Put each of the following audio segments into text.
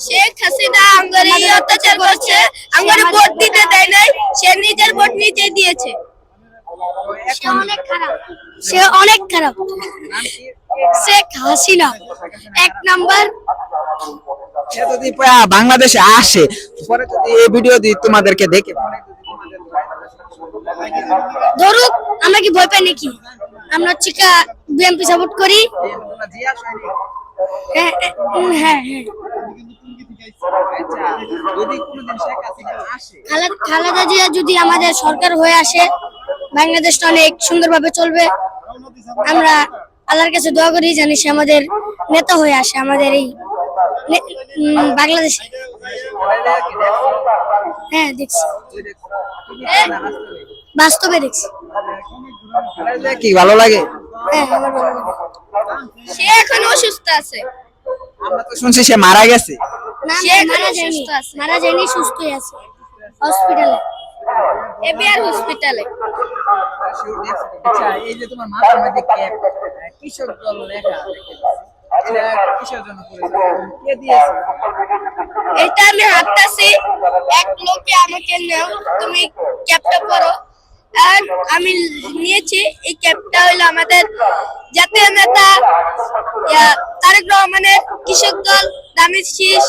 শেখ হাসিনা আঙ্গরে অত্যাচার করছে, আঙ্গরে ভোট দিতে দেয় নাই, সে নিজের ভোট নিজে দিয়েছে। সে অনেক খারাপ। শেখ হাসিনা এক নাম্বার। সে যদি বাংলাদেশে আসে, পরে যদি এই ভিডিও দি তোমাদেরকে দেখে ধরুক, আমরা কি ভয় পাই নাকি? আমরা চিকা বিএনপি সাপোর্ট করি। হ্যাঁ হ্যাঁ হ্যাঁ। খালেদা জিয়া যদি আমাদের সরকার হয়ে আসে, বাংলাদেশটা অনেক সুন্দরভাবে চলবে। আমরা আল্লাহর কাছে দোয়া করি জানি সে আমাদের নেতা হয়ে আসে আমাদের এই বাংলাদেশে। হ্যাঁ দেখছি, বাস্তবে দেখছি। কি ভালো লাগে? হ্যাঁ আমার ভালো লাগে। সে এখন অসুস্থ আছে। আমরা তো শুনছি সে মারা গেছে। সে মারা যায়নি, সুস্থই আছে হসপিটালে, এবিআর হসপিটালে। আচ্ছা, এই যে তোমার মাথার মধ্যে ক্যাপ, কৃষক দল লেখা, এটা কিসের জন্য করেছে? কে দিয়েছে? এটা আমি হাঁটতাছি, এক লোকে আমাকে নাও, তুমি ক্যাপটা পরো। আর আমি নিয়েছি। এই ক্যাপটা হলো আমাদের জাতীয় নেতা তারেক রহমানের কৃষক দল দামের শীষ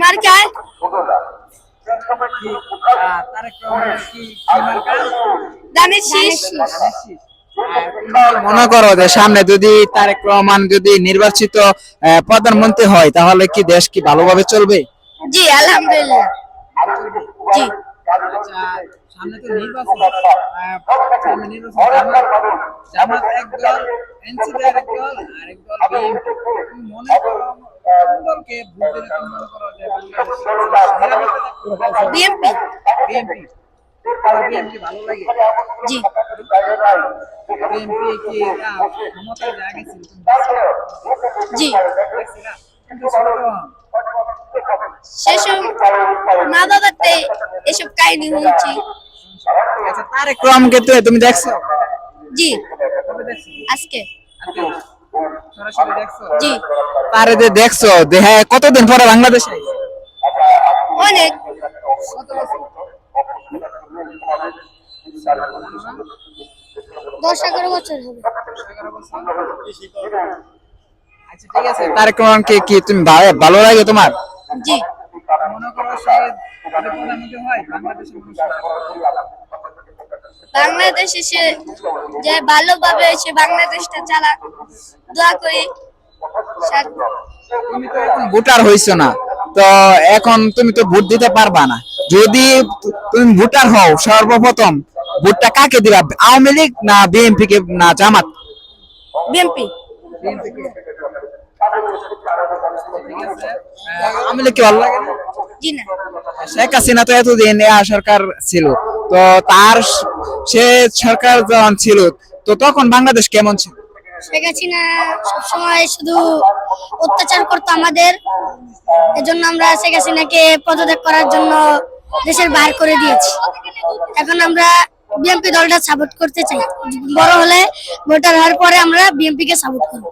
মার্কায়। তারেক রহমানের কি মার্কা? দামের শীষ। মনে করো যে সামনে যদি তারেক রহমান যদি নির্বাচিত প্রধানমন্ত্রী হয়, তাহলে কি দেশ কি ভালোভাবে চলবে? জি আলহামদুলিল্লাহ। জি। সামনে তো নির্বাচন, জামাত এক দল, এনসিপি আরেক দল, আরেক দল বিএনপি। তুমি মনে করো কোন দলকে ভোট দিলে তুমি মনে করো যে বিএনপি। বিএনপি বিএনপি ভালো লাগে? জি। বিএনপি কি ক্ষমতায় যা গেছিল জি। কিন্তু ছোট সেসব মা বাবাতে এসব কাহিনী শুনছি। আচ্ছা, তারেক রহমানকে তুমি দেখছো? জি কবে দেখছো? আজকে। সরাসরি দেখছো? জি। তারে যে দেখছো, হ্যাঁ, কতদিন পরে বাংলাদেশে আইছে? অনেক। কত বছর? 10-11 বছর হবে। 11 বছর। আচ্ছা ঠিক আছে, তারেক রহমানকে কি তুমি ভালো লাগে তোমার? জি। মনে করো সে যদি প্রধানমন্ত্রী হয় বাংলাদেশের বাংলাদেশে সে যে ভালোভাবে সে বাংলাদেশটা চালাক, দোয়া করি। তুমি তো এখন ভোটার হইছো না, তো এখন তুমি তো ভোট দিতে পারবা না। যদি তুমি ভোটার হও, সর্বপ্রথম ভোটটা কাকে দিবা? আওয়ামী লীগ না বিএনপি কে না জামাত? বিএনপি। আওয়ামী লীগ কি ভালো লাগে না? জি না। শেখ হাসিনা তো এতদিন সরকার ছিল, তো তার সে সরকার যখন ছিল, তো তখন বাংলাদেশ কেমন ছিল? শেখ হাসিনা সবসময় শুধু অত্যাচার করতো আমাদের, এজন্য আমরা শেখ হাসিনাকে পদত্যাগ করার জন্য দেশের বাইরে করে দিয়েছি। এখন আমরা বিএনপি দলটা সাপোর্ট করতে চাই। বড় হলে ভোটার হওয়ার পরে আমরা বিএনপি কে সাপোর্ট করব।